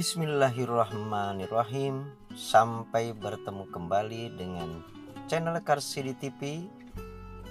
Bismillahirrahmanirrahim. Sampai bertemu kembali dengan channel Karsidi TV.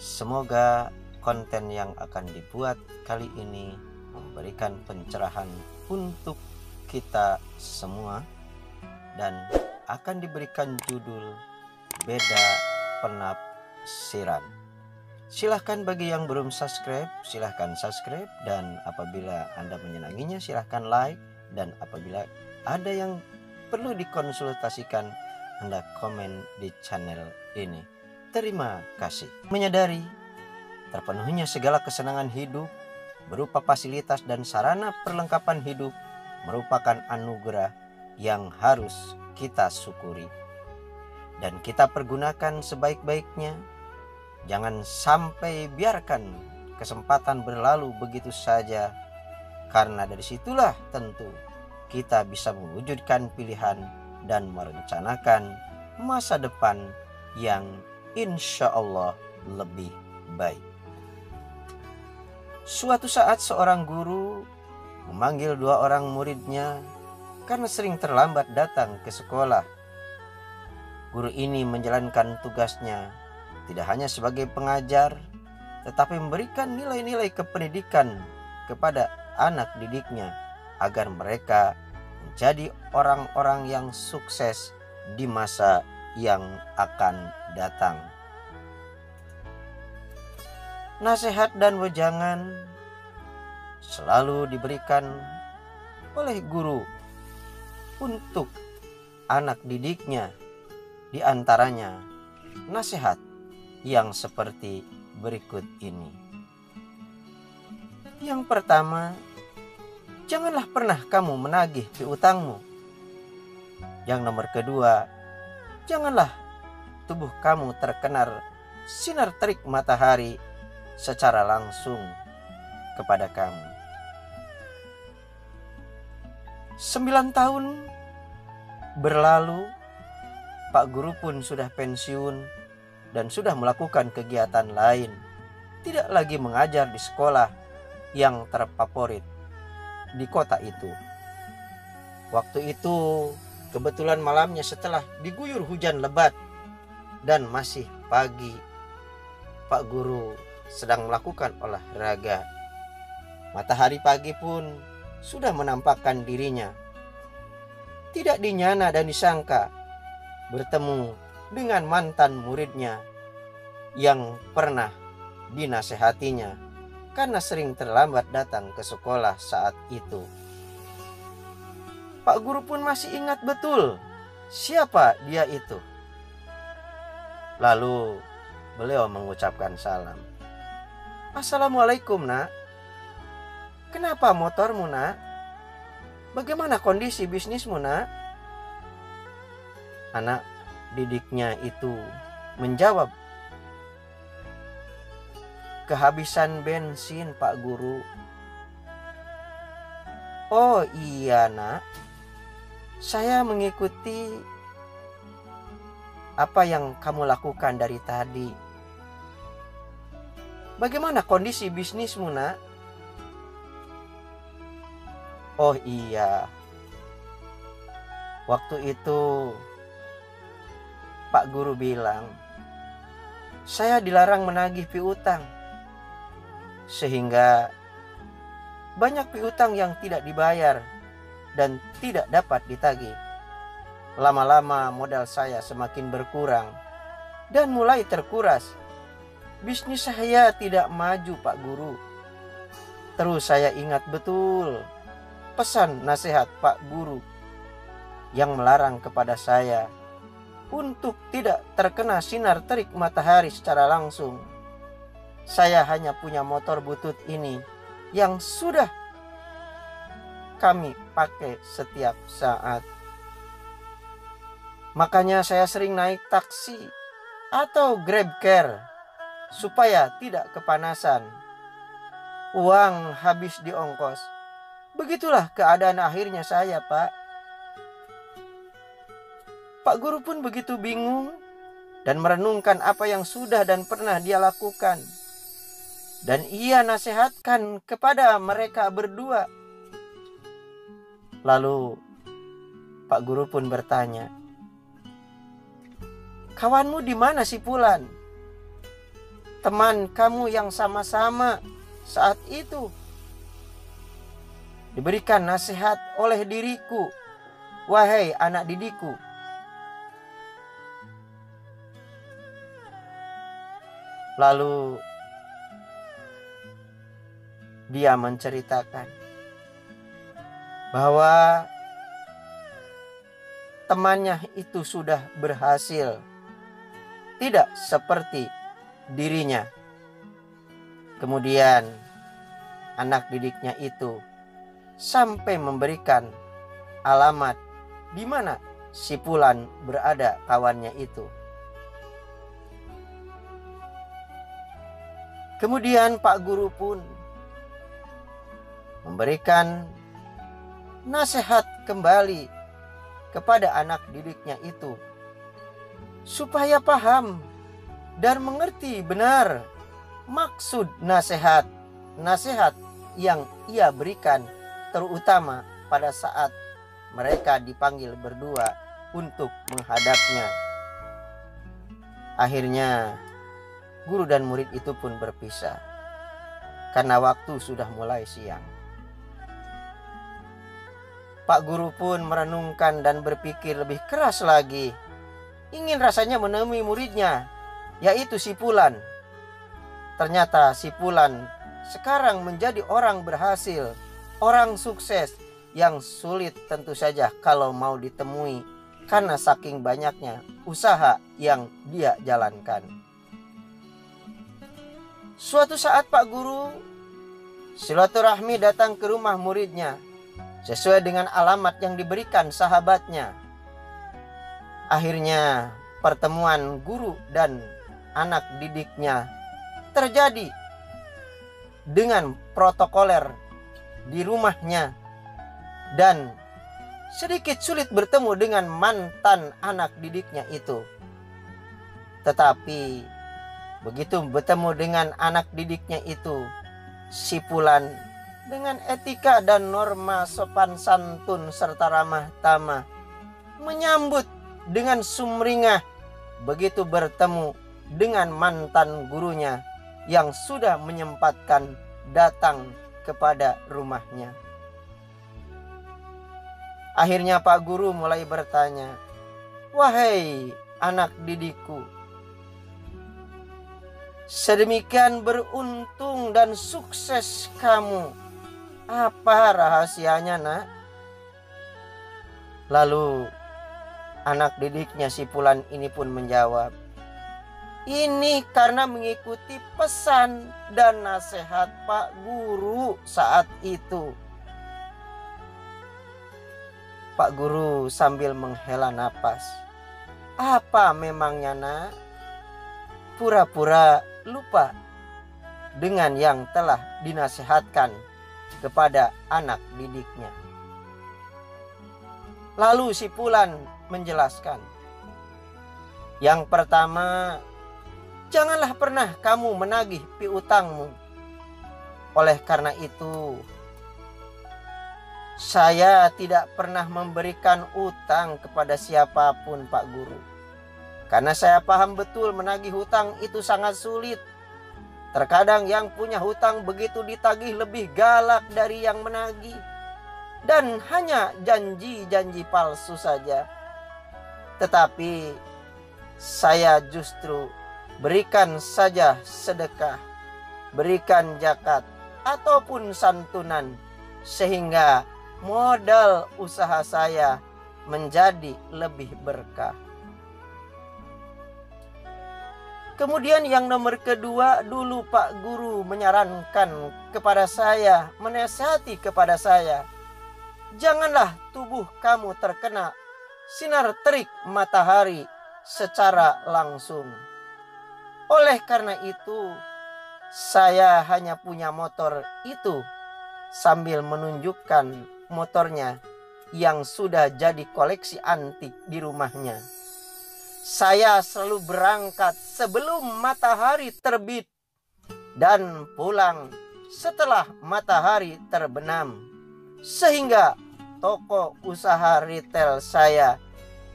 Semoga konten yang akan dibuat kali ini memberikan pencerahan untuk kita semua dan akan diberikan judul Beda Penafsiran. Silahkan bagi yang belum subscribe, silahkan subscribe, dan apabila Anda menyenanginya silahkan like, dan apabila ada yang perlu dikonsultasikan Anda komen di channel ini. Terima kasih. Menyadari terpenuhinya segala kesenangan hidup berupa fasilitas dan sarana perlengkapan hidup merupakan anugerah yang harus kita syukuri dan kita pergunakan sebaik-baiknya. Jangan sampai biarkan kesempatan berlalu begitu saja, karena dari situlah tentu kita bisa mewujudkan pilihan dan merencanakan masa depan yang insya Allah lebih baik. Suatu saat seorang guru memanggil dua orang muridnya karena sering terlambat datang ke sekolah. Guru ini menjalankan tugasnya tidak hanya sebagai pengajar, tetapi memberikan nilai-nilai kependidikan kepada anak didiknya agar mereka menjadi orang-orang yang sukses di masa yang akan datang. Nasihat dan wejangan selalu diberikan oleh guru untuk anak didiknya, di antaranya nasihat yang seperti berikut ini. Yang pertama, janganlah pernah kamu menagih piutangmu. Yang nomor kedua, janganlah tubuh kamu terkena sinar terik matahari secara langsung kepada kamu. 9 tahun berlalu, Pak Guru pun sudah pensiun dan sudah melakukan kegiatan lain, tidak lagi mengajar di sekolah yang terfavorit di kota itu. Waktu itu kebetulan malamnya setelah diguyur hujan lebat dan masih pagi, Pak Guru sedang melakukan olahraga. Matahari pagi pun sudah menampakkan dirinya. Tidak dinyana dan disangka bertemu dengan mantan muridnya yang pernah dinasehatinya karena sering terlambat datang ke sekolah saat itu. Pak Guru pun masih ingat betul siapa dia itu. Lalu beliau mengucapkan salam. Assalamualaikum, Nak. Kenapa motormu, Nak? Bagaimana kondisi bisnismu, Nak? Anak didiknya itu menjawab, kehabisan bensin, Pak Guru. Oh iya, Nak. Saya mengikuti apa yang kamu lakukan dari tadi. Bagaimana kondisi bisnismu, Nak? Oh iya. Waktu itu Pak Guru bilang, saya dilarang menagih piutang, sehingga banyak piutang yang tidak dibayar dan tidak dapat ditagih. Lama-lama modal saya semakin berkurang dan mulai terkuras. Bisnis saya tidak maju, Pak Guru. Terus saya ingat betul pesan nasihat Pak Guru yang melarang kepada saya untuk tidak terkena sinar terik matahari secara langsung. Saya hanya punya motor butut ini yang sudah kami pakai setiap saat. Makanya saya sering naik taksi atau grab car supaya tidak kepanasan. Uang habis di ongkos. Begitulah keadaan akhirnya saya, Pak. Pak Guru pun begitu bingung dan merenungkan apa yang sudah dan pernah dia lakukan. Dan ia nasihatkan kepada mereka berdua. Lalu Pak Guru pun bertanya, "Kawanmu di mana si Fulan? Teman kamu yang sama-sama saat itu diberikan nasihat oleh diriku, wahai anak didikku." Lalu dia menceritakan bahwa temannya itu sudah berhasil, tidak seperti dirinya. Kemudian anak didiknya itu sampai memberikan alamat di mana si Fulan berada, kawannya itu. Kemudian Pak Guru pun memberikan nasihat kembali kepada anak didiknya itu supaya paham dan mengerti benar maksud nasihat yang ia berikan, terutama pada saat mereka dipanggil berdua untuk menghadapnya. Akhirnya guru dan murid itu pun berpisah karena waktu sudah mulai siang. Pak Guru pun merenungkan dan berpikir lebih keras lagi. Ingin rasanya menemui muridnya, yaitu si Fulan. Ternyata si Fulan sekarang menjadi orang berhasil, orang sukses yang sulit tentu saja kalau mau ditemui karena saking banyaknya usaha yang dia jalankan. Suatu saat Pak Guru silaturahmi datang ke rumah muridnya sesuai dengan alamat yang diberikan sahabatnya. Akhirnya pertemuan guru dan anak didiknya terjadi dengan protokoler di rumahnya, dan sedikit sulit bertemu dengan mantan anak didiknya itu. Tetapi begitu bertemu dengan anak didiknya itu, si Fulan dengan etika dan norma sopan santun serta ramah tamah menyambut dengan sumringah begitu bertemu dengan mantan gurunya yang sudah menyempatkan datang kepada rumahnya. Akhirnya Pak Guru mulai bertanya, "Wahai anak didikku, sedemikian beruntung dan sukses kamu. Apa rahasianya, nak?" Lalu anak didiknya si Fulan ini pun menjawab, "Ini karena mengikuti pesan dan nasihat Pak Guru saat itu." Pak Guru sambil menghela napas, "Apa memangnya, nak? Pura-pura lupa dengan yang telah dinasihatkan kepada anak didiknya." Lalu si Fulan menjelaskan, "Yang pertama, janganlah pernah kamu menagih piutangmu. Oleh karena itu, saya tidak pernah memberikan utang kepada siapapun, Pak Guru. Karena saya paham betul menagih hutang itu sangat sulit. Terkadang yang punya hutang begitu ditagih lebih galak dari yang menagih. Dan hanya janji-janji palsu saja. Tetapi saya justru berikan saja sedekah, berikan zakat ataupun santunan, sehingga modal usaha saya menjadi lebih berkah. Kemudian yang nomor kedua, dulu Pak Guru menyarankan kepada saya, menasihati kepada saya, janganlah tubuh kamu terkena sinar terik matahari secara langsung. Oleh karena itu, saya hanya punya motor itu," sambil menunjukkan motornya yang sudah jadi koleksi antik di rumahnya. "Saya selalu berangkat sebelum matahari terbit dan pulang setelah matahari terbenam, sehingga toko usaha retail saya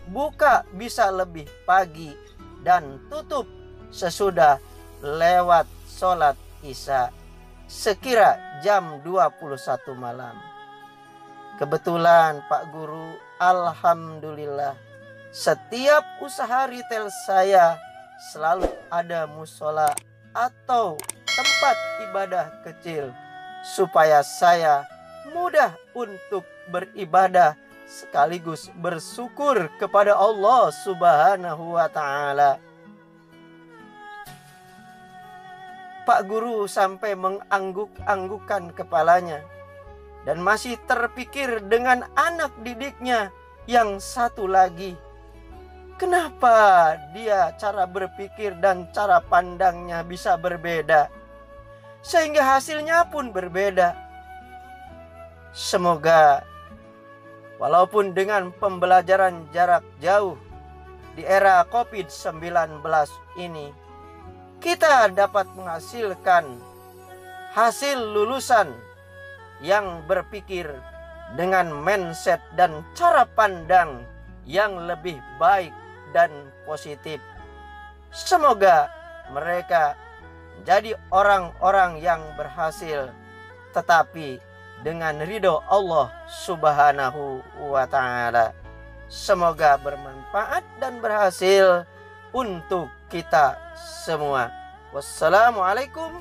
buka bisa lebih pagi dan tutup sesudah lewat sholat isya sekira jam 21 malam. Kebetulan Pak Guru, alhamdulillah, setiap usaha retail saya selalu ada musola atau tempat ibadah kecil supaya saya mudah untuk beribadah sekaligus bersyukur kepada Allah Subhanahu wa ta'ala. Pak Guru sampai mengangguk-anggukkan kepalanya dan masih terpikir dengan anak didiknya yang satu lagi. Kenapa dia cara berpikir dan cara pandangnya bisa berbeda, sehingga hasilnya pun berbeda. Semoga walaupun dengan pembelajaran jarak jauh di era COVID-19 ini, kita dapat menghasilkan hasil lulusan yang berpikir dengan mindset dan cara pandang yang lebih baik dan positif. Semoga mereka menjadi orang-orang yang berhasil, tetapi dengan ridho Allah Subhanahu wa ta'ala. Semoga bermanfaat dan berhasil untuk kita semua. Wassalamualaikum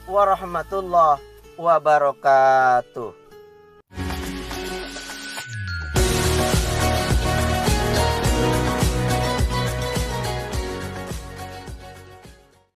warahmatullahi wabarakatuh.